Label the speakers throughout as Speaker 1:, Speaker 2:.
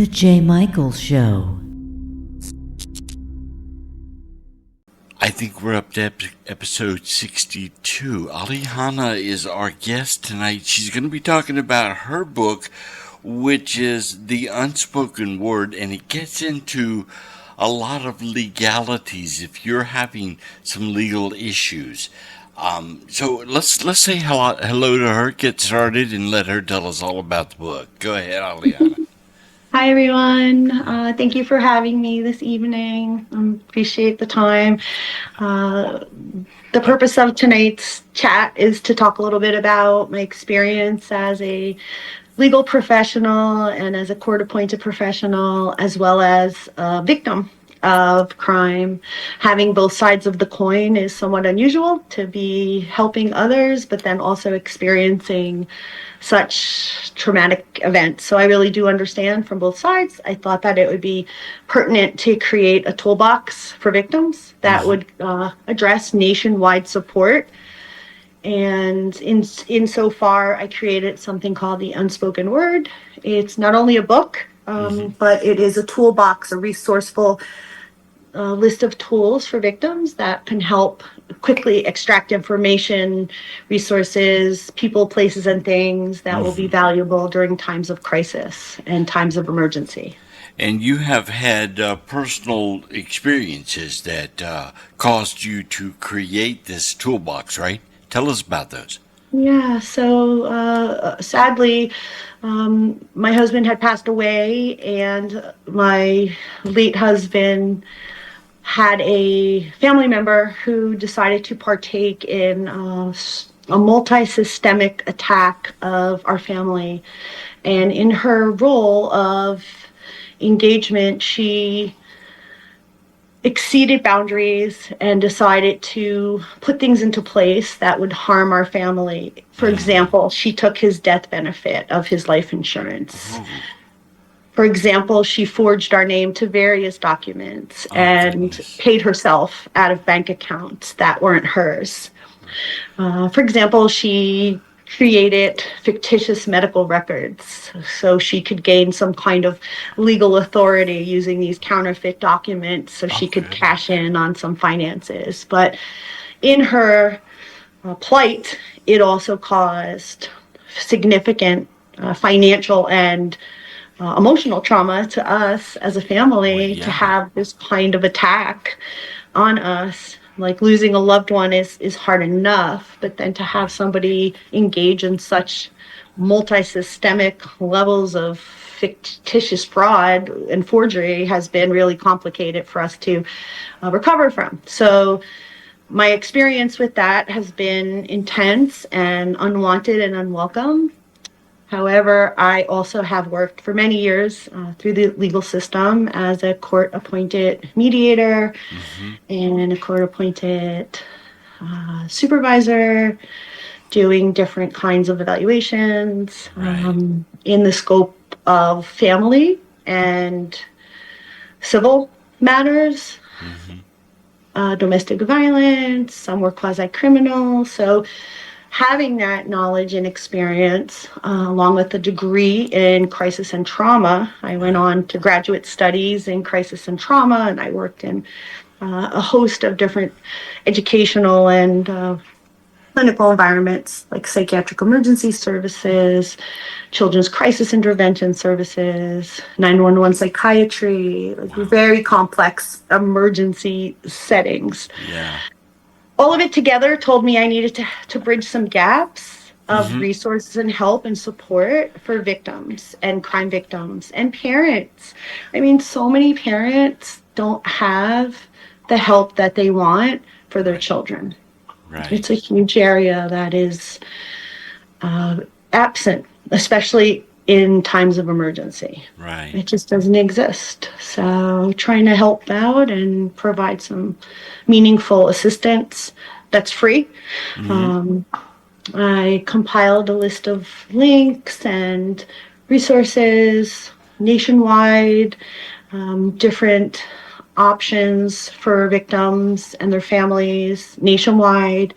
Speaker 1: The J. Michaels Show.
Speaker 2: I think we're up to episode 62. Ahlaianne is our guest tonight. She's going to be talking about her book, which is The Unspoken Word, and it gets into a lot of legalities if you're having some legal issues. So let's say hello to her, get started, and let her tell us all about the book. Go ahead, Ahlaianne.
Speaker 3: Hi, everyone. Thank you for having me this evening. Appreciate the time. The purpose of tonight's chat is to talk a little bit about my experience as a legal professional and as a court-appointed professional, as well as a victim of crime. Having both sides of the coin is somewhat unusual, to be helping others, but then also experiencing such traumatic events. So I really do understand from both sides. I thought that it would be pertinent to create a toolbox for victims that would address nationwide support. And insofar, I created something called the Unspoken Word. It's not only a book, but it is a toolbox, a resourceful list of tools for victims that can help quickly extract information, resources, people, places, and things that will be valuable during times of crisis and times of emergency.
Speaker 2: And you have had personal experiences that caused you to create this toolbox, right? Tell us about those.
Speaker 3: Yeah, so sadly, my husband had passed away, and my late husband had a family member who decided to partake in a multi-systemic attack of our family. And in her role of engagement, she exceeded boundaries and decided to put things into place that would harm our family. For example, she took his death benefit of his life insurance. For example, she forged our name to various documents and paid herself out of bank accounts that weren't hers. For example, she created fictitious medical records so she could gain some kind of legal authority using these counterfeit documents so she could cash in on some finances. But in her plight, it also caused significant financial and emotional trauma to us as a family to have this kind of attack on us. Like losing a loved one is hard enough, but then to have somebody engage in such multi-systemic levels of fictitious fraud and forgery has been really complicated for us to recover from. So my experience with that has been intense and unwanted and unwelcome. However, I also have worked for many years through the legal system as a court-appointed mediator and a court-appointed supervisor, doing different kinds of evaluations in the scope of family and civil matters, domestic violence, some were quasi-criminal. So having that knowledge and experience, along with a degree in crisis and trauma, I went on to graduate studies in crisis and trauma, and I worked in a host of different educational and clinical environments like psychiatric emergency services, children's crisis intervention services, 911 psychiatry, like very complex emergency settings. All of it together told me I needed to bridge some gaps of resources and help and support for victims and crime victims and parents. I mean, so many parents don't have the help that they want for their children. It's a huge area that is absent, especially in times of emergency. It just doesn't exist. So trying to help out and provide some meaningful assistance that's free. I compiled a list of links and resources nationwide, different options for victims and their families nationwide,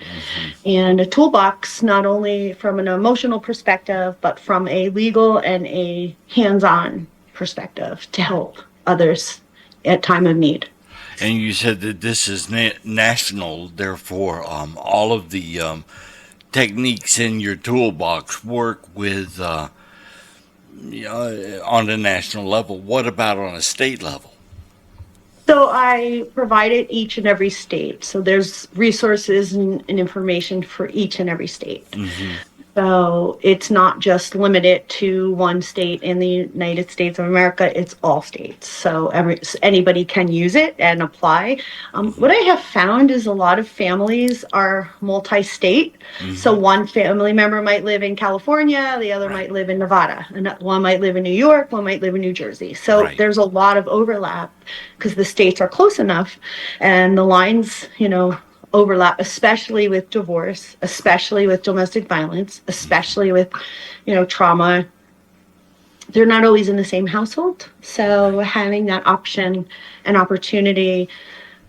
Speaker 3: and a toolbox not only from an emotional perspective but from a legal and a hands-on perspective to help others at time of need.
Speaker 2: And you said that this is national, therefore, all of the techniques in your toolbox work with on a national level. What about on a state level?
Speaker 3: So I provided each and every state. So there's resources and information for each and every state.
Speaker 2: Mm-hmm.
Speaker 3: So it's not just limited to one state in the United States of America, it's all states. So anybody can use it and apply. What I have found is a lot of families are multi-state.
Speaker 2: Mm-hmm.
Speaker 3: So one family member might live in California, the other might live in Nevada, and one might live in New York, one might live in New Jersey. So there's a lot of overlap because the states are close enough and the lines, overlap, especially with divorce, especially with domestic violence, especially with, trauma. They're not always in the same household. So having that option and opportunity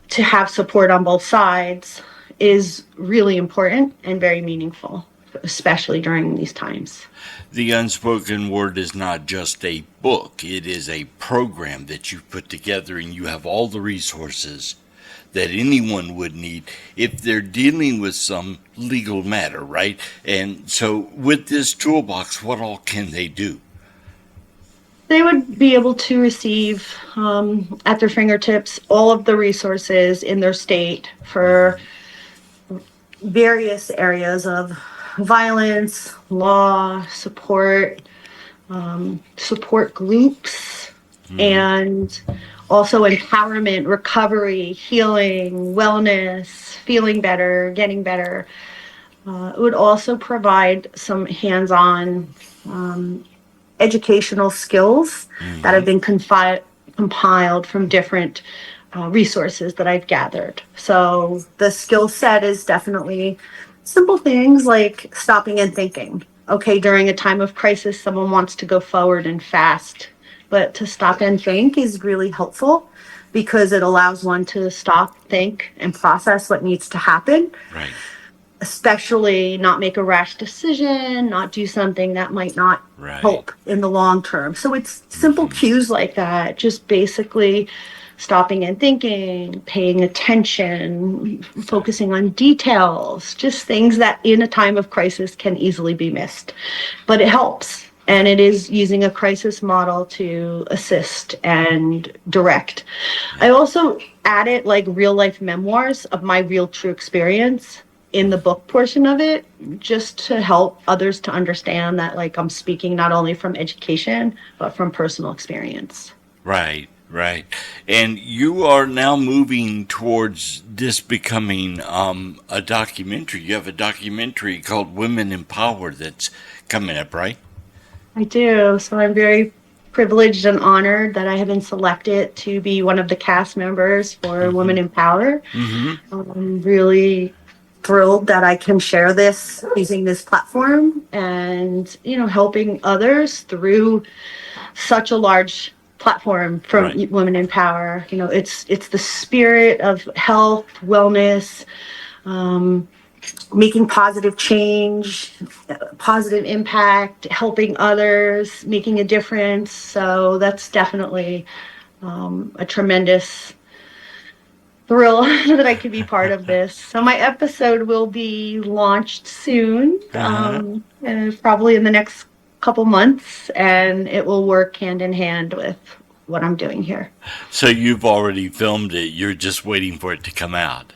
Speaker 3: to have support on both sides is really important and very meaningful, especially during these times.
Speaker 2: The Unspoken Word is not just a book. It is a program that you've put together, and you have all the resources that anyone would need if they're dealing with some legal matter, right? And so with this toolbox, what all can they do?
Speaker 3: They would be able to receive at their fingertips all of the resources in their state for various areas of violence, law, support groups, and also empowerment, recovery, healing, wellness, feeling better, getting better. It would also provide some hands-on educational skills that have been compiled from different resources that I've gathered. So the skill set is definitely simple things like stopping and thinking. Okay, during a time of crisis, someone wants to go forward and fast, but to stop and think is really helpful because it allows one to stop, think, and process what needs to happen.
Speaker 2: Right.
Speaker 3: Especially not make a rash decision, not do something that might not help in the long term. So it's simple cues like that, just basically stopping and thinking, paying attention, focusing on details, just things that in a time of crisis can easily be missed. But it helps. And it is using a crisis model to assist and direct. I also added like real life memoirs of my real true experience in the book portion of it, just to help others to understand that like I'm speaking not only from education, but from personal experience.
Speaker 2: Right. And you are now moving towards this becoming a documentary. You have a documentary called Women in Power that's coming up, right?
Speaker 3: I do. So I'm very privileged and honored that I have been selected to be one of the cast members for Women in Power. I'm really thrilled that I can share this using this platform and, helping others through such a large platform from Women in Power. It's the spirit of health, wellness, making positive change, positive impact, helping others, making a difference. So that's definitely a tremendous thrill that I could be part of this. So my episode will be launched soon, probably in the next couple months, and it will work hand in hand with what I'm doing here.
Speaker 2: So you've already filmed it. You're just waiting for it to come out.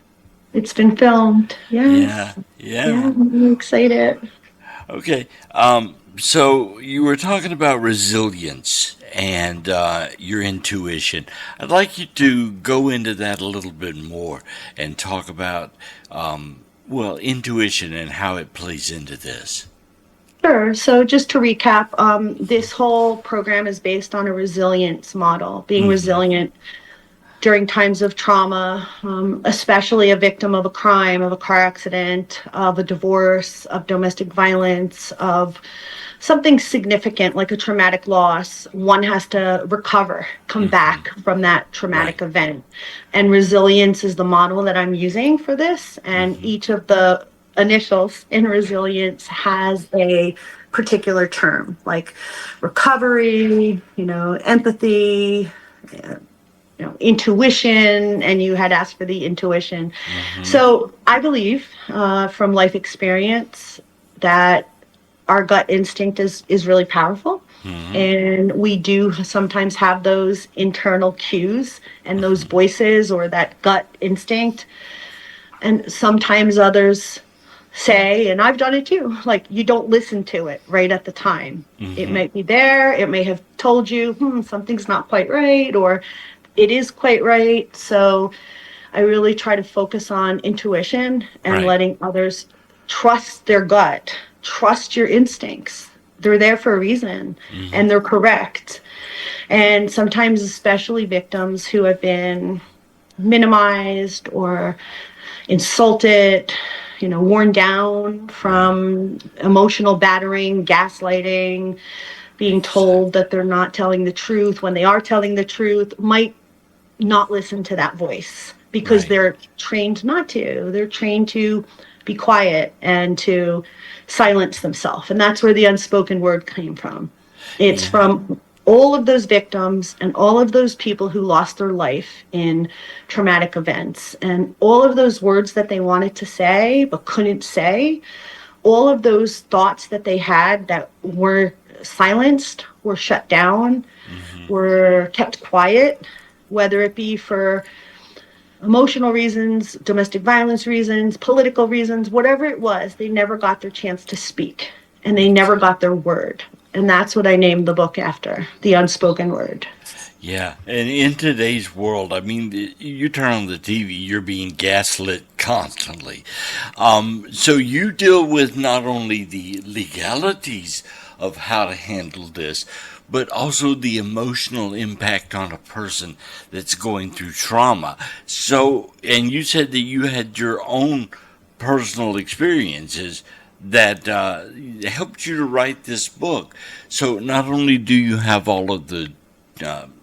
Speaker 3: It's been filmed. Yes.
Speaker 2: Yeah.
Speaker 3: I'm really excited.
Speaker 2: Okay. So you were talking about resilience and your intuition. I'd like you to go into that a little bit more and talk about, intuition and how it plays into this.
Speaker 3: Sure. So just to recap, this whole program is based on a resilience model, being resilient during times of trauma, especially a victim of a crime, of a car accident, of a divorce, of domestic violence, of something significant like a traumatic loss. One has to recover, come back from that traumatic event. And resilience is the model that I'm using for this. And each of the initials in resilience has a particular term, like recovery, empathy, intuition, and you had asked for the intuition. So I believe from life experience that our gut instinct is really powerful. And we do sometimes have those internal cues and those voices or that gut instinct. And sometimes others say, and I've done it too, like you don't listen to it right at the time. It might be there. It may have told you, something's not quite right, or it is quite right. So I really try to focus on intuition and letting others trust their gut, trust your instincts. They're there for a reason and they're correct. And sometimes, especially victims who have been minimized or insulted, worn down from emotional battering, gaslighting, being told that they're not telling the truth when they are telling the truth, might not listen to that voice because they're trained not to. They're trained to be quiet and to silence themselves. And that's where the unspoken word came from. It's from all of those victims and all of those people who lost their life in traumatic events, and all of those words that they wanted to say but couldn't say, all of those thoughts that they had that were silenced, were shut down, were kept quiet, whether it be for emotional reasons, domestic violence reasons, political reasons, whatever it was, they never got their chance to speak and they never got their word. And that's what I named the book after, The Unspoken Word.
Speaker 2: Yeah, and in today's world, I mean, you turn on the TV, you're being gaslit constantly. So you deal with not only the legalities of how to handle this, but also the emotional impact on a person that's going through trauma. So, and you said that you had your own personal experiences that helped you to write this book. So not only do you have all of the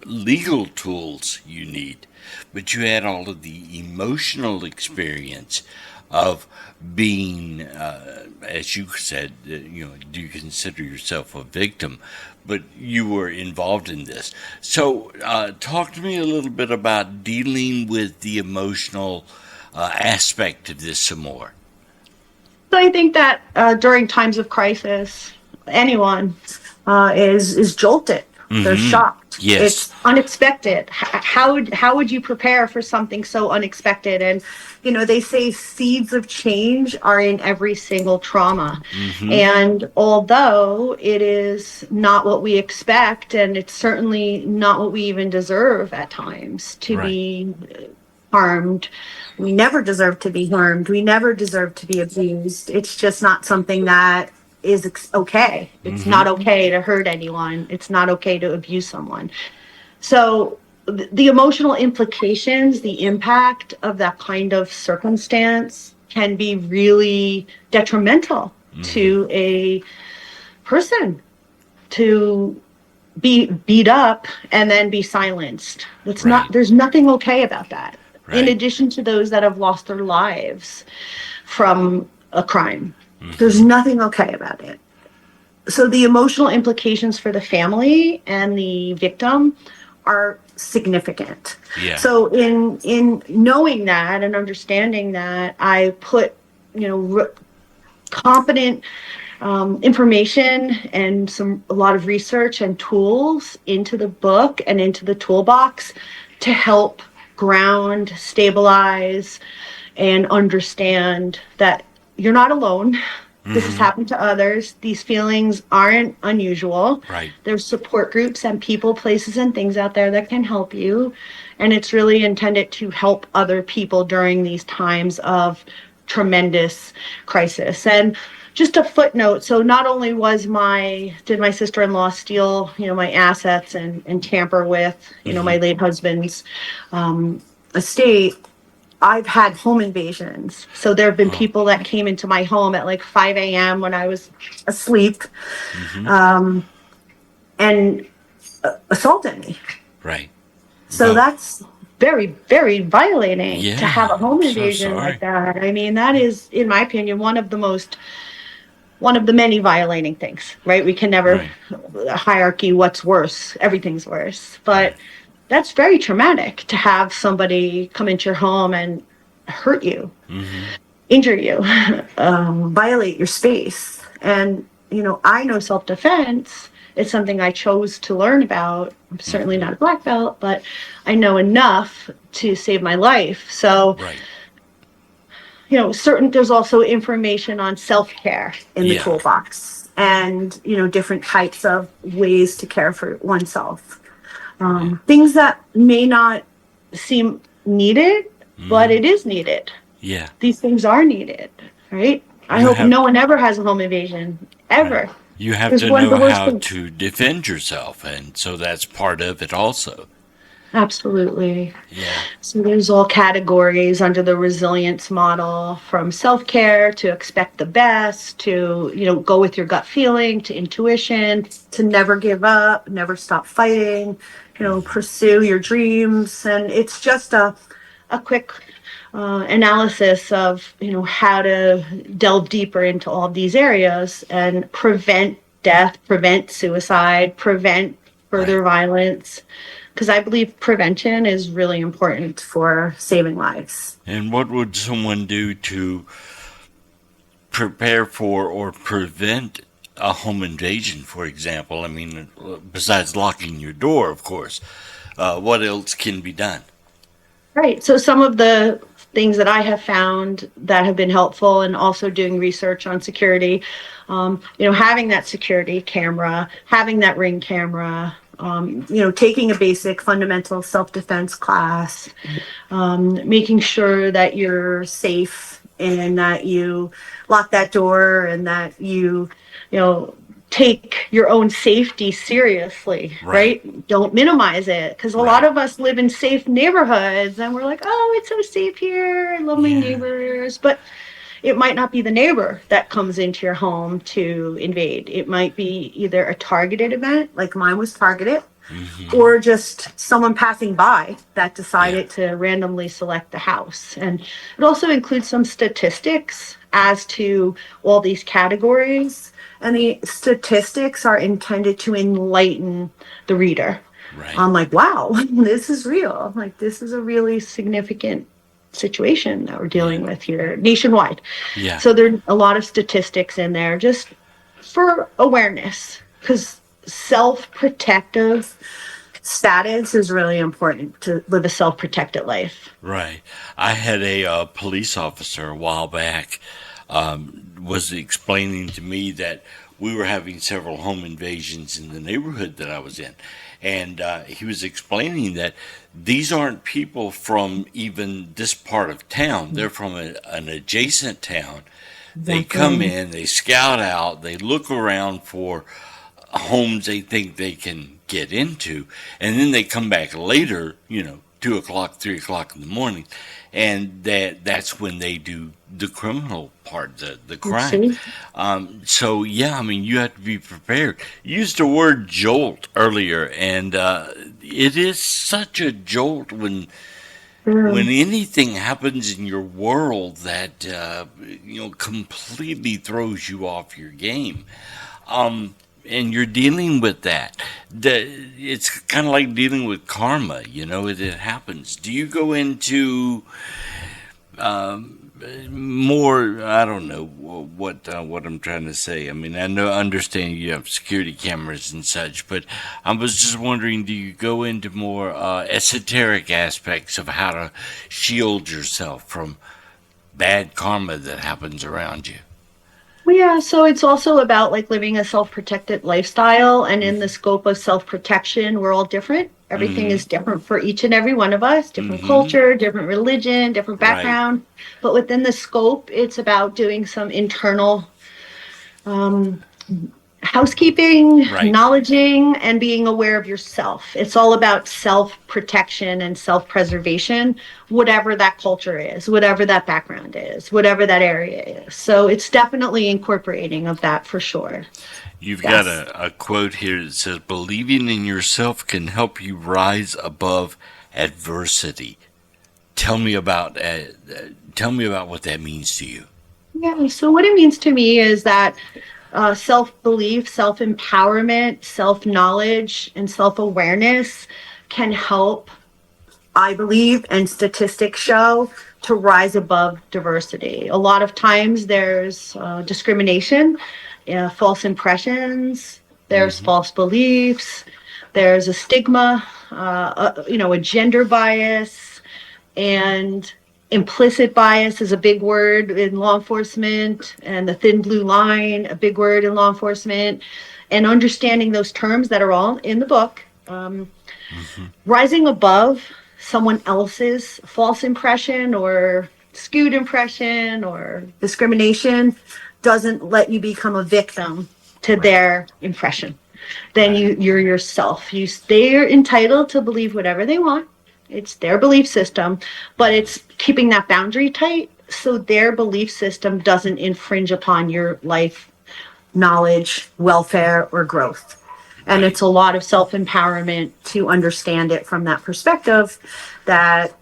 Speaker 2: legal tools you need, but you had all of the emotional experience of being, as you said, do you consider yourself a victim? But you were involved in this. So talk to me a little bit about dealing with the emotional aspect of this some more.
Speaker 3: So I think that during times of crisis, anyone is jolted. They're shocked.
Speaker 2: Yes.
Speaker 3: It's unexpected. How would you prepare for something so unexpected? And they say seeds of change are in every single trauma. And although it is not what we expect, and it's certainly not what we even deserve at times to be harmed. We never deserve to be harmed. We never deserve to be abused. It's just not something that is okay. It's not okay to hurt anyone. It's not okay to abuse someone. So the emotional implications, the impact of that kind of circumstance can be really detrimental to a person, to be beat up and then be silenced. There's nothing okay about that. In addition to those that have lost their lives from a crime, there's nothing okay about it. So the emotional implications for the family and the victim are significant.
Speaker 2: Yeah.
Speaker 3: So in knowing that and understanding that, I put competent information and a lot of research and tools into the book and into the toolbox to help ground, stabilize, and understand that you're not alone. This has happened to others. These feelings aren't unusual. There's support groups and people, places, and things out there that can help you. And it's really intended to help other people during these times of tremendous crisis. And just a footnote, so not only did my sister-in-law steal, my assets and tamper with, my late husband's estate, I've had home invasions. So there have been people that came into my home at like 5 a.m. when I was asleep and assaulted me.
Speaker 2: Right.
Speaker 3: So that's very, very violating to have a
Speaker 2: Yeah,
Speaker 3: home
Speaker 2: I'm so
Speaker 3: invasion like
Speaker 2: sorry.
Speaker 3: that. I mean, that is, in my opinion, one of the many violating things, right? We can never
Speaker 2: Right,
Speaker 3: hierarchy what's worse. Everything's worse. But
Speaker 2: right.
Speaker 3: that's very traumatic to have somebody come into your home and hurt you,
Speaker 2: Mm-hmm.
Speaker 3: injure you, violate your space. And, I know self defense. It's something I chose to learn about. I'm certainly
Speaker 2: Mm-hmm.
Speaker 3: not a black belt, but I know enough to save my life. So,
Speaker 2: Right.
Speaker 3: there's also information on self-care in the
Speaker 2: Yeah.
Speaker 3: toolbox, and different types of ways to care for oneself,
Speaker 2: Yeah.
Speaker 3: things that may not seem needed, but
Speaker 2: Mm-hmm.
Speaker 3: it is needed.
Speaker 2: Yeah.
Speaker 3: These things are needed, right? I
Speaker 2: You
Speaker 3: hope
Speaker 2: have
Speaker 3: no one ever has a home invasion,
Speaker 2: right.
Speaker 3: ever.
Speaker 2: You have
Speaker 3: It's
Speaker 2: to
Speaker 3: one of
Speaker 2: know
Speaker 3: the worst
Speaker 2: how
Speaker 3: things.
Speaker 2: to defend yourself, and so that's part of it also.
Speaker 3: Absolutely.
Speaker 2: Yeah.
Speaker 3: So there's all categories under the resilience model, from self-care to expect the best to, go with your gut feeling, to intuition, to never give up, never stop fighting, pursue your dreams. And it's just a quick analysis of, how to delve deeper into all of these areas and prevent death, prevent suicide, prevent
Speaker 2: Right.
Speaker 3: further violence, because I believe prevention is really important for saving lives.
Speaker 2: And what would someone do to prepare for or prevent a home invasion, for example? I mean, besides locking your door, of course, what else can be done?
Speaker 3: Right. So some of the things that I have found that have been helpful, and also doing research on security, having that security camera, having that ring camera, taking a basic fundamental self-defense class, making sure that you're safe and that you lock that door, and that you take your own safety seriously,
Speaker 2: Right.
Speaker 3: right? Don't minimize it, because a lot
Speaker 2: Right.
Speaker 3: of us live in safe neighborhoods and we're like, oh, it's so safe here. I love my
Speaker 2: Yeah.
Speaker 3: neighbors. But it might not be the neighbor that comes into your home to invade. It might be either a targeted event, like mine was targeted,
Speaker 2: Mm-hmm.
Speaker 3: or just someone passing by that
Speaker 2: Yeah.
Speaker 3: decided to randomly select the house. And it also includes some statistics as to all these categories. And the statistics are intended to enlighten the reader.
Speaker 2: Right.
Speaker 3: I'm like, wow, this is real. Like, this is a really significant situation that we're
Speaker 2: Yeah.
Speaker 3: dealing with here nationwide.
Speaker 2: Yeah.
Speaker 3: So there are a lot of statistics in there just for awareness, because self-protective status is really important to live a self-protected life.
Speaker 2: Right. I had a police officer a while back was explaining to me that we were having several home invasions in the neighborhood that I was in. And he was explaining that these aren't people from even this part of town. They're from an adjacent town. They come
Speaker 3: Exactly.
Speaker 2: in, they scout out, they look around for homes they think they can get into, and then they come back later, 2 o'clock, 3 o'clock in the morning, and that's when they do the criminal part, the crime.
Speaker 3: See?
Speaker 2: So yeah, I mean, you have to be prepared. You used the word jolt earlier, and it is such a jolt when
Speaker 3: Sure.
Speaker 2: anything happens in your world that completely throws you off your game. And you're dealing with that. It's kind of like dealing with karma. It happens. Do you go into more? I don't know what I'm trying to say. I mean, understand you have security cameras and such, but I was just wondering, do you go into more esoteric aspects of how to shield yourself from bad karma that happens around you?
Speaker 3: Well, yeah, so it's also about like living a self-protected lifestyle. And in the
Speaker 2: Mm-hmm.
Speaker 3: scope of self-protection, we're all different. Everything
Speaker 2: Mm-hmm.
Speaker 3: is different for each and every one of us, different
Speaker 2: Mm-hmm.
Speaker 3: culture, different religion, different
Speaker 2: Right.
Speaker 3: background. But within the scope, it's about doing some internal um, housekeeping,
Speaker 2: Right.
Speaker 3: knowledging, and being aware of yourself. It's all about self protection and self preservation, whatever that culture is, whatever that background is, whatever that area is. So it's definitely incorporating of that for sure.
Speaker 2: You've got
Speaker 3: Yes.
Speaker 2: a quote here that says, believing in yourself can help you rise above adversity. Tell me about what that means to you.
Speaker 3: Yeah, so what it means to me is that self-belief, self-empowerment, self-knowledge, and self-awareness can help, I believe, and statistics show, to rise above diversity. A lot of times there's discrimination, false impressions, there's false beliefs, there's a stigma, a gender bias, and implicit bias is a big word in law enforcement, and the thin blue line, a big word in law enforcement, and understanding those terms that are all in the book. Rising above someone else's false impression or skewed impression or discrimination doesn't let you become a victim to their impression. Then you're yourself. They're entitled to believe whatever they want. It's their belief system, but it's keeping that boundary tight so their belief system doesn't infringe upon your life, knowledge, welfare, or growth. And it's a lot of self-empowerment to understand it from that perspective, that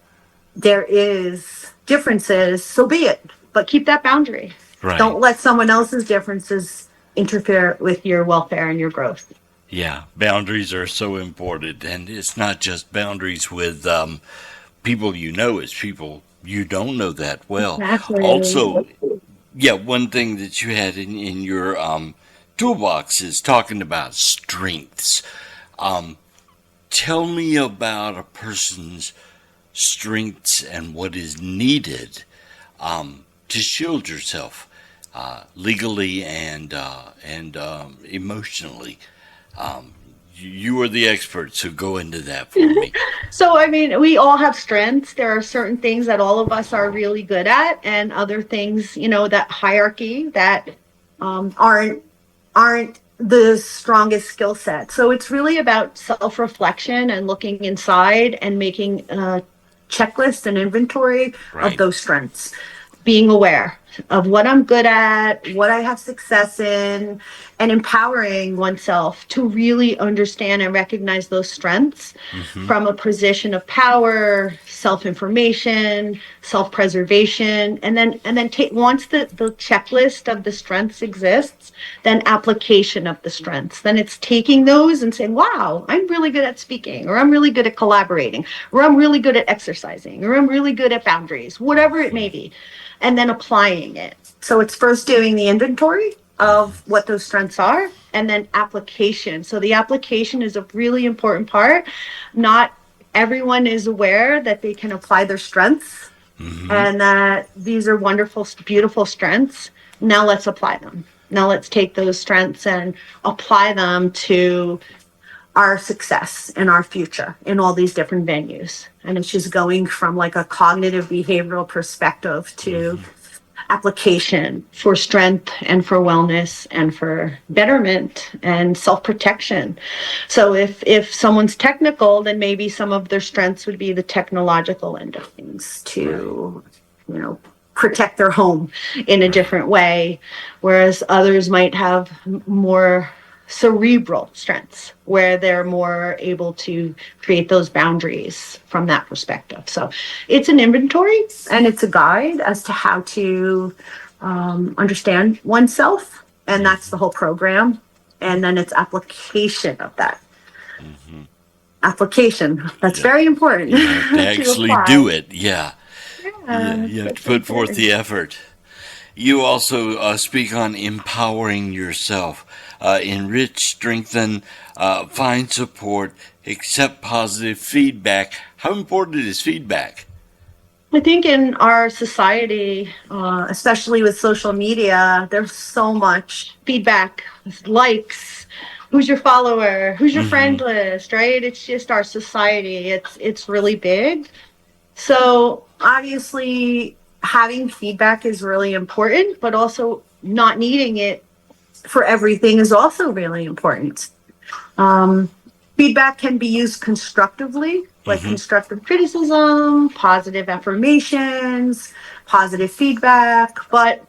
Speaker 3: there is differences, so be it, but keep that boundary.
Speaker 2: Right.
Speaker 3: Don't let someone else's differences interfere with your welfare and your growth.
Speaker 2: Yeah, boundaries are so important, and it's not just boundaries with people you know, it's people you don't know that well.
Speaker 3: Exactly.
Speaker 2: Also, yeah, one thing that you had in your toolbox is talking about strengths. Tell me about a person's strengths and what is needed to shield yourself legally and emotionally. You are the expert, so go into that for me.
Speaker 3: So, I mean, we all have strengths. There are certain things that all of us are really good at, and other things, that hierarchy that aren't the strongest skill set. So it's really about self-reflection and looking inside and making a checklist and inventory of those strengths. Being aware of what I'm good at, what I have success in, and empowering oneself to really understand and recognize those strengths from a position of power, self-information, self-preservation, and then take, once the checklist of the strengths exists, then application of the strengths. Then it's taking those and saying, wow, I'm really good at speaking, or I'm really good at collaborating, or I'm really good at exercising, or I'm really good at boundaries, whatever it may be, and then applying it. So it's first doing the inventory of what those strengths are, and then application. So the application is a really important part. Not everyone is aware that they can apply their strengths, and that these are wonderful, beautiful strengths. Now let's apply them. Now let's take those strengths and apply them to our success and our future in all these different venues. And it's just going from like a cognitive behavioral perspective to application for strength and for wellness and for betterment and self-protection. So if someone's technical, then maybe some of their strengths would be the technological end of things, to protect their home in a different way, whereas others might have more cerebral strengths where they're more able to create those boundaries from that perspective. So it's an inventory and it's a guide as to how to understand oneself, and that's the whole program. And then it's application of that. Application, that's very important.
Speaker 2: You have to actually do it. Yeah, you have to put forth the effort. You also speak on empowering yourself. Enrich, strengthen, find support, accept positive feedback. How important is feedback?
Speaker 3: I think in our society, especially with social media, there's so much feedback, likes, who's your follower, who's your friend list, right? It's just our society. It's really big. So obviously having feedback is really important, but also not needing it for everything is also really important. Feedback can be used constructively, like constructive criticism, positive affirmations, positive feedback, but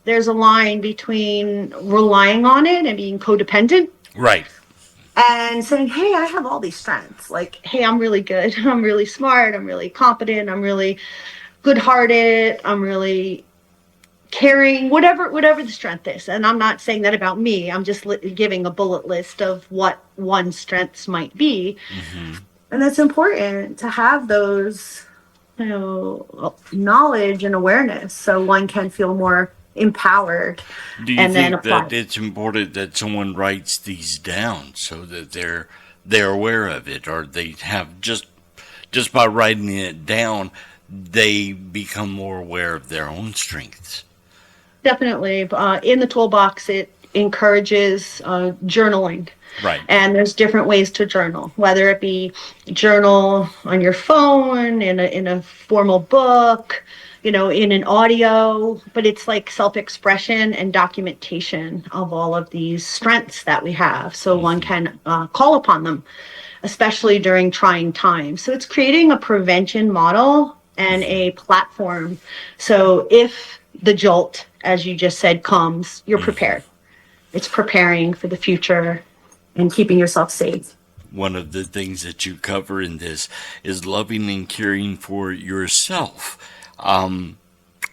Speaker 3: there's a line between relying on it and being codependent.
Speaker 2: Right.
Speaker 3: and saying, hey, I have all these strengths. Like, hey, I'm really good. I'm really smart. I'm really competent. I'm really good hearted. I'm really caring, whatever the strength is. And I'm not saying that about me. I'm just giving a bullet list of what one's strengths might be.
Speaker 2: Mm-hmm.
Speaker 3: And it's important to have those, knowledge and awareness so one can feel more empowered.
Speaker 2: Do you
Speaker 3: And then
Speaker 2: think
Speaker 3: apply.
Speaker 2: that it's important that someone writes these down so that they're aware of it, or they have just by writing it down, they become more aware of their own strengths?
Speaker 3: Definitely. In the toolbox, it encourages journaling.
Speaker 2: Right.
Speaker 3: And there's different ways to journal, whether it be journal on your phone, in a formal book, in an audio, but it's like self-expression and documentation of all of these strengths that we have. So one can call upon them, especially during trying times. So it's creating a prevention model and a platform. So if the jolt, as you just said, comes, you're prepared. It's preparing for the future and keeping yourself safe.
Speaker 2: One of the things that you cover in this is loving and caring for yourself.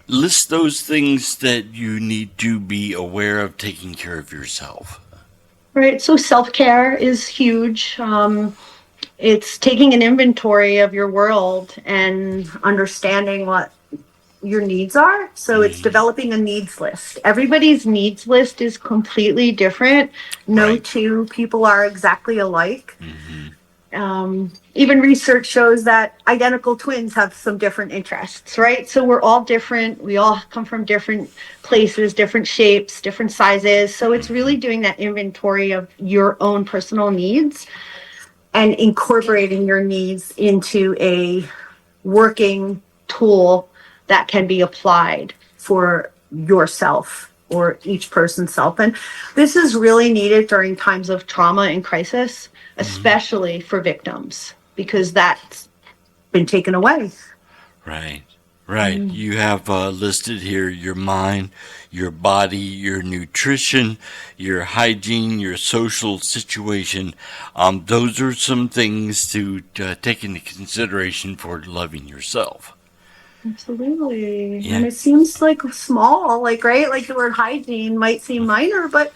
Speaker 2: List those things that you need to be aware of taking care of yourself.
Speaker 3: Right. So self-care is huge. It's taking an inventory of your world and understanding what your needs are. So it's developing a needs list. Everybody's needs list is completely different. No
Speaker 2: Right.
Speaker 3: two people are exactly alike. Even research shows that identical twins have some different interests, right? So we're all different. We all come from different places, different shapes, different sizes. So it's really doing that inventory of your own personal needs and incorporating your needs into a working tool that can be applied for yourself or each person's self. And this is really needed during times of trauma and crisis, especially for victims, because that's been taken away.
Speaker 2: Right. Right. You have listed here your mind, your body, your nutrition, your hygiene, your social situation. Those are some things to take into consideration for loving yourself.
Speaker 3: Absolutely.
Speaker 2: Yeah.
Speaker 3: And it seems like small, like, right? Like the word hygiene might seem minor, but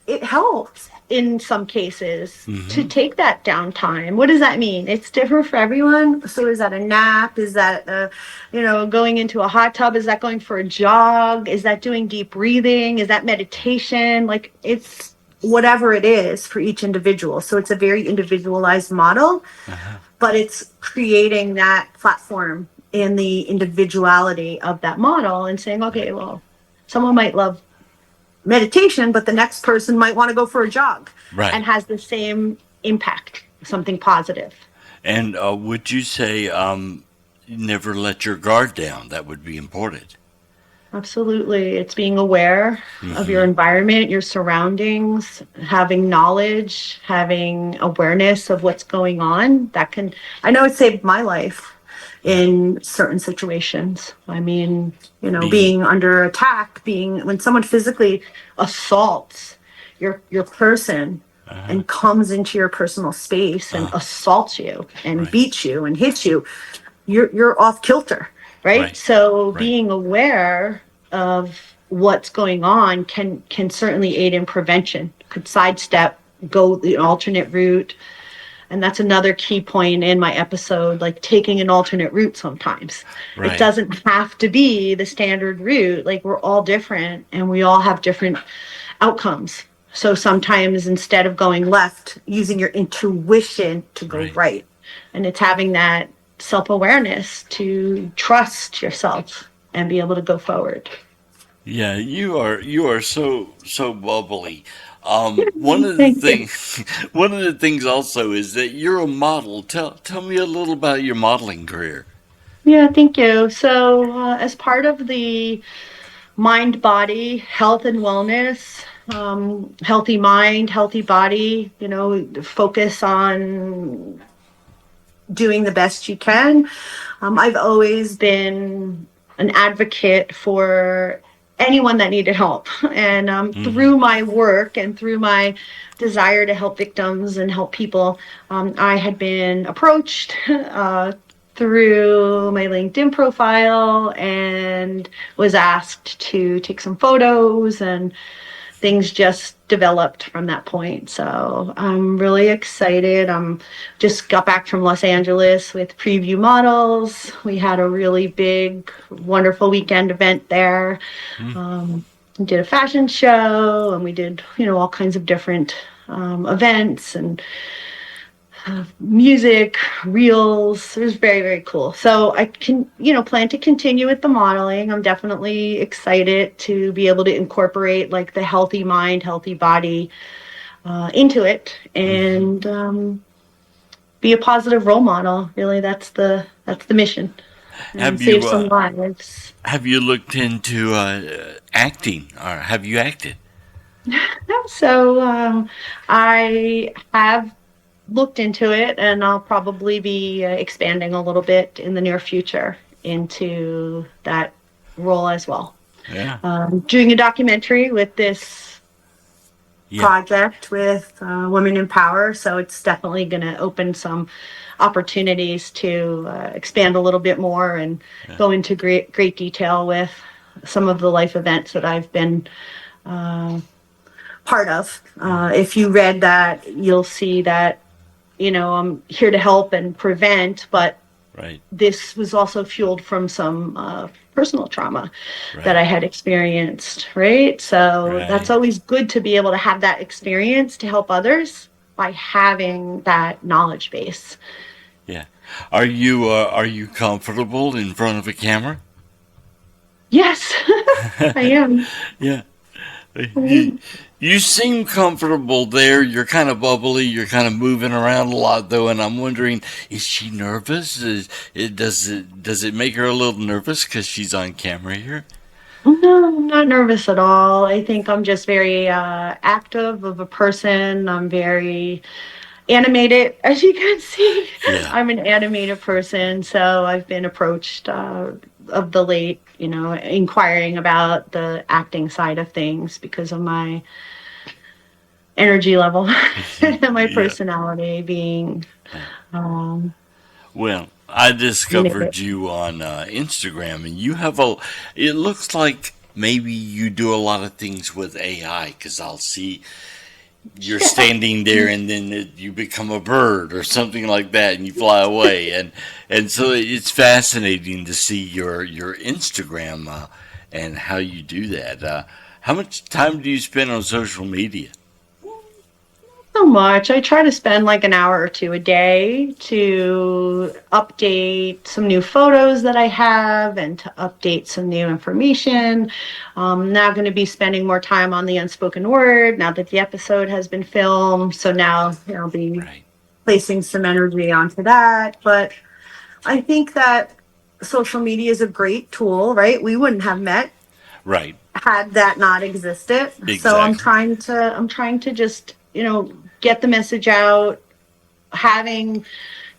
Speaker 3: it helps in some cases to take that downtime. What does that mean? It's different for everyone. So is that a nap? Is that, going into a hot tub? Is that going for a jog? Is that doing deep breathing? Is that meditation? Like, it's whatever it is for each individual. So it's a very individualized model, but it's creating that platform in the individuality of that model and saying, okay, well, someone might love meditation, but the next person might want to go for a jog,
Speaker 2: Right.
Speaker 3: and has the same impact, something positive.
Speaker 2: And would you say never let your guard down? That would be important.
Speaker 3: Absolutely. It's being aware of your environment, your surroundings, having knowledge, having awareness of what's going on. I know it saved my life in certain situations. I mean, being under attack, when someone physically assaults your person and comes into your personal space and assaults you and beats you and hits you, you're off kilter, right? So being aware of what's going on can certainly aid in prevention, could sidestep, go the alternate route. And that's another key point in my episode, like taking an alternate route sometimes.
Speaker 2: Right.
Speaker 3: It doesn't have to be the standard route. Like, we're all different and we all have different outcomes. So sometimes instead of going left, using your intuition to go right. And it's having that self-awareness to trust yourself and be able to go forward.
Speaker 2: Yeah, you are so bubbly. One of the one of the things also is that you're a model. Tell me a little about your modeling career.
Speaker 3: Yeah, thank you. So as part of the mind body health and wellness, healthy mind, healthy body, focus on doing the best you can. I've always been an advocate for anyone that needed help. And through my work and through my desire to help victims and help people, I had been approached through my LinkedIn profile and was asked to take some photos, and things just developed from that point. So I'm really excited. Just got back from Los Angeles with Preview Models. We had a really big, wonderful weekend event there. We did a fashion show, and we did, all kinds of different events and music, reels. It was very, very cool. So I can, plan to continue with the modeling. I'm definitely excited to be able to incorporate like the healthy mind, healthy body into it, and be a positive role model. Really, that's the mission. And save some lives.
Speaker 2: Have you looked into acting, or have you acted?
Speaker 3: So I have looked into it, and I'll probably be expanding a little bit in the near future into that role as well.
Speaker 2: Yeah.
Speaker 3: Doing a documentary with this project with Women in Power, so it's definitely going to open some opportunities to expand a little bit more and go into great detail with some of the life events that I've been part of. If you read that, you'll see that I'm here to help and prevent, but this was also fueled from some personal trauma that I had experienced, right? So that's always good to be able to have that experience to help others by having that knowledge base.
Speaker 2: Yeah. Are you comfortable in front of a camera?
Speaker 3: Yes, I am.
Speaker 2: Yeah. You seem comfortable there. You're kind of bubbly. You're kind of moving around a lot, though, and I'm wondering, is she nervous? Does it make her a little nervous because she's on camera here?
Speaker 3: No, I'm not nervous at all. I think I'm just very active of a person. I'm very animated, as you can see.
Speaker 2: Yeah.
Speaker 3: I'm an animated person, so I've been approached of the late, inquiring about the acting side of things because of my energy level and my personality being.
Speaker 2: Well, I discovered you on Instagram, and you have it looks like maybe you do a lot of things with AI, because I'll see you're standing there and then you become a bird or something like that, and you fly away, and so it's fascinating to see your Instagram and how you do that. How much time do you spend on social media?
Speaker 3: So much. I try to spend like an hour or two a day to update some new photos that I have and to update some new information. Now going to be spending more time on the Unspoken Word now that the episode has been filmed. So now I'll be placing some energy onto that. But I think that social media is a great tool, right? We wouldn't have met had that not existed.
Speaker 2: Exactly.
Speaker 3: So I'm trying to just, get the message out. Having,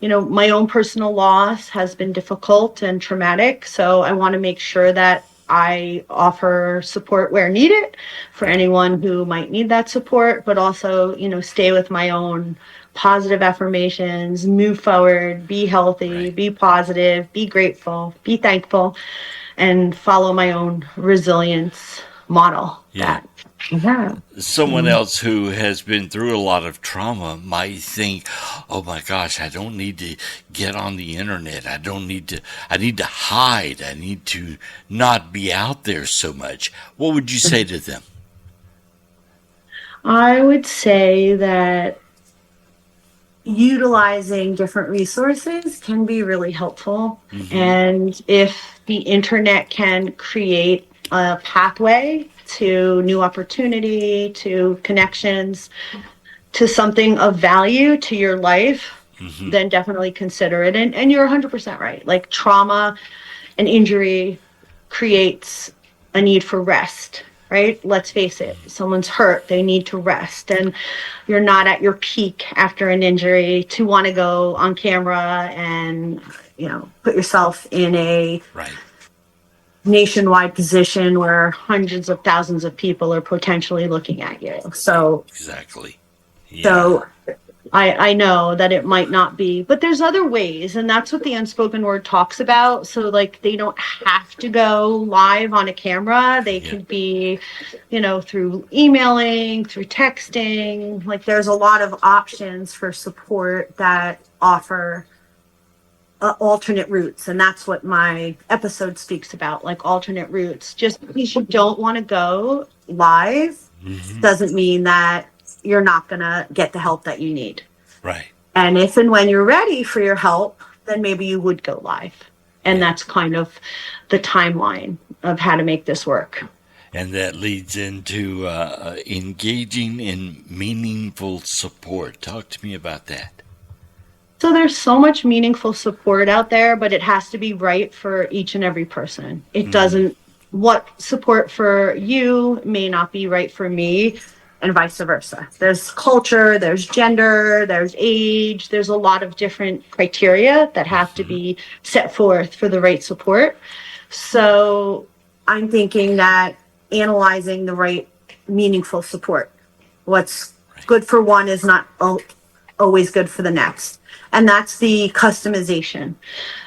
Speaker 3: my own personal loss has been difficult and traumatic. So I want to make sure that I offer support where needed for anyone who might need that support, but also, stay with my own positive affirmations, move forward, be healthy, be positive, be grateful, be thankful, and follow my own resilience model. Someone
Speaker 2: else who has been through a lot of trauma might think, oh my gosh, I don't need to get on the internet. I need to hide. I need to not be out there so much. What would you say to them?
Speaker 3: I would say that utilizing different resources can be really helpful. And if the internet can create a pathway to new opportunity, to connections, to something of value to your life, then definitely consider it. And you're 100% right. Like trauma and injury creates a need for rest, right? Let's face it. Someone's hurt. They need to rest. And you're not at your peak after an injury to want to go on camera and, put yourself in a nationwide position where hundreds of thousands of people are potentially looking at you. So
Speaker 2: Exactly. Yeah.
Speaker 3: So I know that it might not be, but there's other ways, and that's what the Unspoken Word talks about. So like they don't have to go live on a camera. They
Speaker 2: Yeah.
Speaker 3: could be, through emailing, through texting. Like there's a lot of options for support that offer alternate routes, and that's what my episode speaks about, like alternate routes. Just because you don't want to go live doesn't mean that you're not going to get the help that you need.
Speaker 2: Right.
Speaker 3: And if and when you're ready for your help, then maybe you would go live. And that's kind of the timeline of how to make this work.
Speaker 2: And that leads into engaging in meaningful support. Talk to me about that.
Speaker 3: So there's so much meaningful support out there, but it has to be right for each and every person. It doesn't, what support for you may not be right for me, and vice versa. There's culture, there's gender, there's age, there's a lot of different criteria that have to be set forth for the right support. So I'm thinking that analyzing the right meaningful support. What's good for one is not always good for the next. And that's the customization.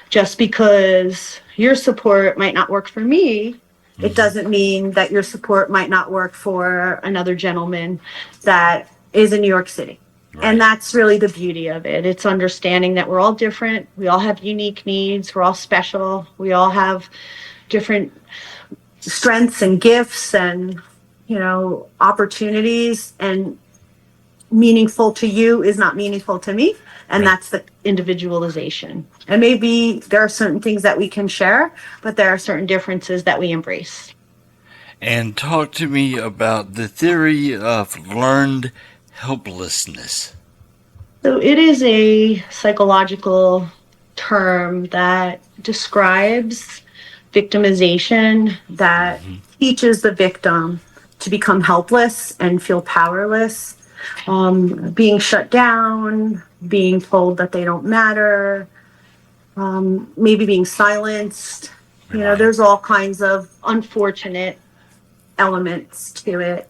Speaker 3: Just because your support might not work for me, it doesn't mean that your support might not work for another gentleman that is in New York City. Right. And that's really the beauty of it. It's understanding that we're all different. We all have unique needs. We're all special. We all have different strengths and gifts and, opportunities. And meaningful to you is not meaningful to me. And that's the individualization. And maybe there are certain things that we can share, but there are certain differences that we embrace.
Speaker 2: And talk to me about the theory of learned helplessness.
Speaker 3: So it is a psychological term that describes victimization, that teaches the victim to become helpless and feel powerless. Being shut down, being told that they don't matter, maybe being silenced. There's all kinds of unfortunate elements to it.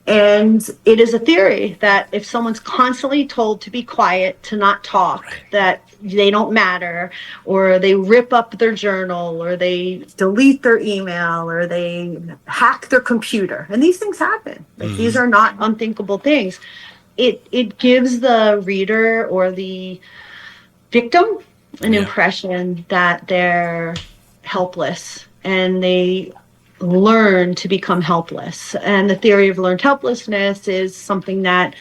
Speaker 3: And it is a theory that if someone's constantly told to be quiet, to not talk, that they don't matter, or they rip up their journal, or they delete their email, or they hack their computer, and these things happen. Like, these are not unthinkable things. It gives the reader or the victim an impression that they're helpless, and they learn to become helpless. And the theory of learned helplessness is something that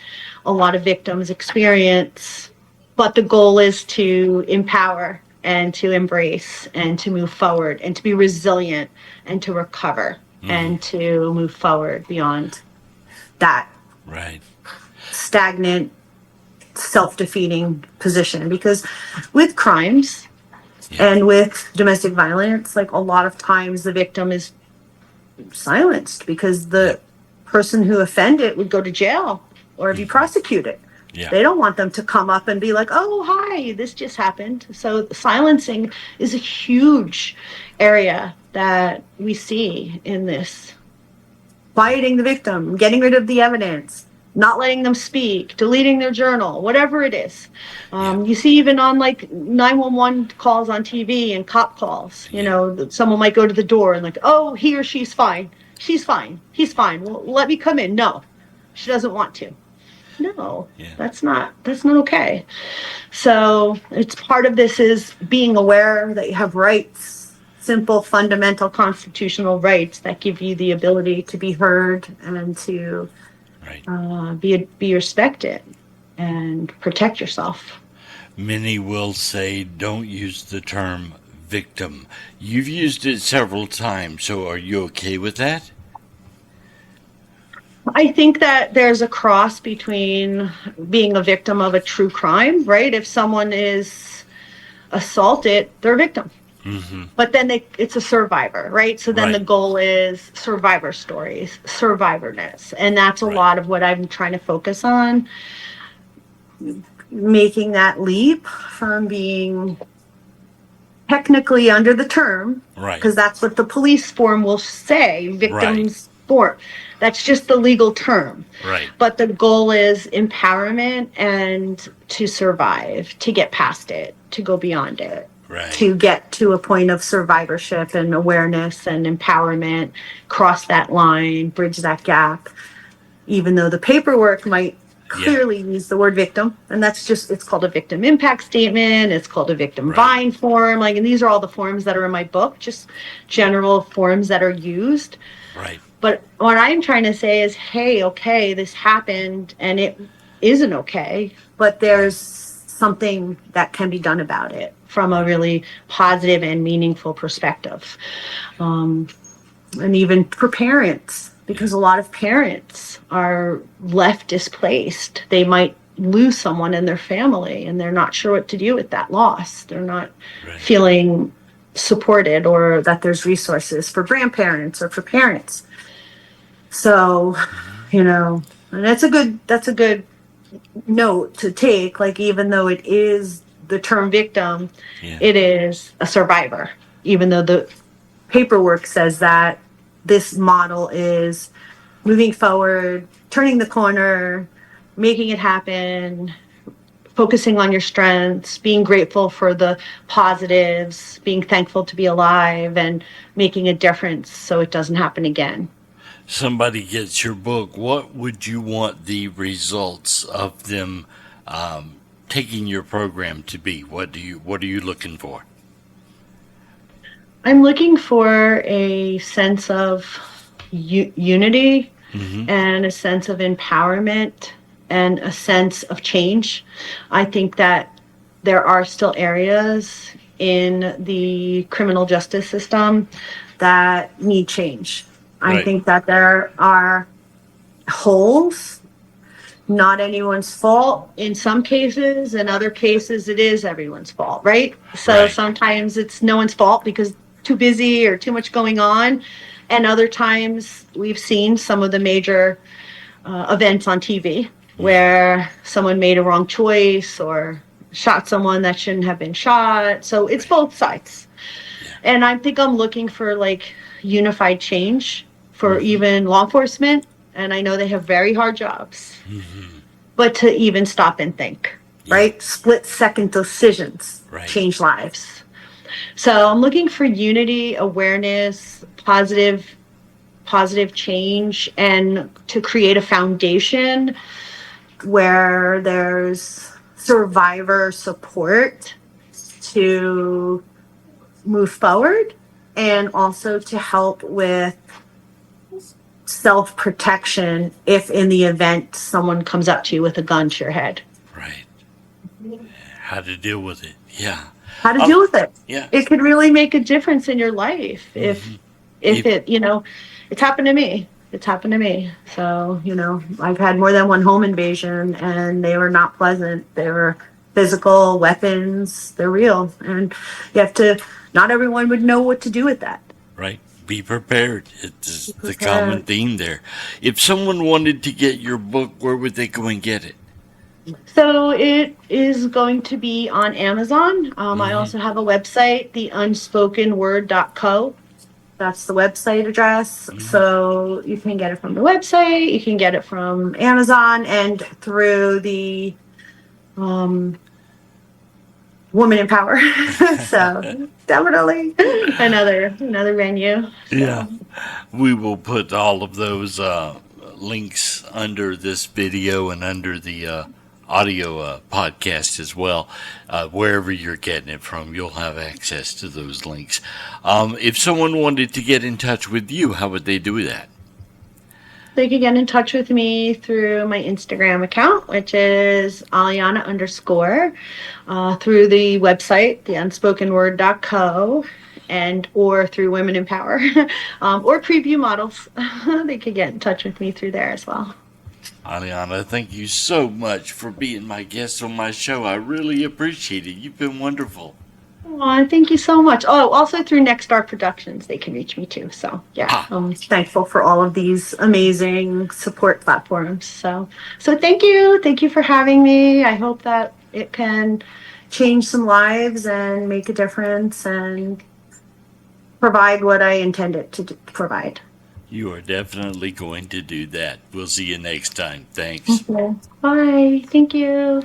Speaker 3: a lot of victims experience, but the goal is to empower and to embrace and to move forward and to be resilient and to recover and to move forward beyond that stagnant, self-defeating position. Because with crimes and with domestic violence, like, a lot of times the victim is silenced because the person who offended would go to jail or be prosecuted. They don't want them to come up and be like, oh, hi, this just happened. So silencing is a huge area that we see in this. Quieting the victim, getting rid of the evidence, not letting them speak, deleting their journal, whatever it is. You see even on like 911 calls on TV and cop calls, someone might go to the door and like, oh, he or she's fine. She's fine. He's fine. Well, let me come in. No, she doesn't want to. No, that's not okay. So it's part of this is being aware that you have rights, simple, fundamental constitutional rights that give you the ability to be heard and to be respected and protect yourself.
Speaker 2: Many will say don't use the term victim. You've used it several times, so are you okay with that?
Speaker 3: I think that there's a cross between being a victim of a true crime, right? If someone is assaulted, they're a victim. But then it's a survivor, right? So then the goal is survivor stories, survivorness. And that's a lot of what I'm trying to focus on. Making that leap from being technically under the term,
Speaker 2: Right.
Speaker 3: because that's what the police form will say, victims form. That's just the legal term.
Speaker 2: Right.
Speaker 3: But the goal is empowerment and to survive, to get past it, to go beyond it,
Speaker 2: Right.
Speaker 3: to get to a point of survivorship and awareness and empowerment, cross that line, bridge that gap, even though the paperwork might clearly use the word victim, and that's just, it's called a victim impact statement, it's called a victim bind form, like, and these are all the forms that are in my book, just general forms that are used.
Speaker 2: Right.
Speaker 3: But what I'm trying to say is, hey, okay, this happened and it isn't okay, but there's something that can be done about it from a really positive and meaningful perspective. And even for parents, because a lot of parents are left displaced. They might lose someone in their family and they're not sure what to do with that loss. They're not feeling supported, or that there's resources for grandparents or for parents. So, and that's a good note to take. Like, even though it is the term victim, it is a survivor, even though the paperwork says that this model is moving forward, turning the corner, making it happen, focusing on your strengths, being grateful for the positives, being thankful to be alive, and making a difference so it doesn't happen again.
Speaker 2: Somebody gets your book, what would you want the results of them taking your program to be? What are you looking for?
Speaker 3: I'm looking for a sense of unity and a sense of empowerment and a sense of change. I think that there are still areas in the criminal justice system that need change. I think that there are holes, not anyone's fault in some cases. In other cases, it is everyone's fault, right? So sometimes it's no one's fault because too busy or too much going on. And other times we've seen some of the major events on TV where someone made a wrong choice or shot someone that shouldn't have been shot. So it's both sides. And I think I'm looking for like unified change for even law enforcement. And I know they have very hard jobs, but to even stop and think, right? Split second decisions change lives. So I'm looking for unity, awareness, positive change, and to create a foundation where there's survivor support to move forward, and also to help with self-protection if in the event someone comes up to you with a gun to your head.
Speaker 2: Right. How to deal with it. Yeah.
Speaker 3: How to deal with it.
Speaker 2: Yeah.
Speaker 3: It could really make a difference in your life if it, it's happened to me. It's happened to me. So, I've had more than one home invasion and they were not pleasant. They were physical weapons. They're real. And you have to, not everyone would know what to do with that.
Speaker 2: Right. Be prepared. It's the common theme there. If someone wanted to get your book, where would they go and get it?
Speaker 3: So it is going to be on Amazon. I also have a website, the unspokenword.co. That's the website address. So you can get it from the website, you can get it from Amazon, and through the Woman in Power. So definitely another venue.
Speaker 2: Yeah. We will put all of those links under this video and under the audio podcast as well. Wherever you're getting it from, you'll have access to those links. If someone wanted to get in touch with you, how would they do that?
Speaker 3: They can get in touch with me through my Instagram account, which is Ahlaianne _, through the website, the unspokenword.co, and or through Women in Power, or Preview Models. They could get in touch with me through there as well.
Speaker 2: Ahlaianne, thank you so much for being my guest on my show. I really appreciate it. You've been wonderful.
Speaker 3: Oh, thank you so much. Oh, also through Next Star Productions, they can reach me too. So yeah, I'm thankful for all of these amazing support platforms. So thank you for having me. I hope that it can change some lives and make a difference and provide what I intended to provide.
Speaker 2: You are definitely going to do that. We'll see you next time. Thanks.
Speaker 3: Okay. Bye. Thank you.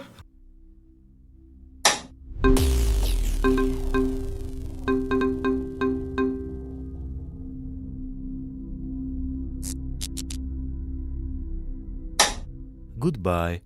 Speaker 4: Goodbye.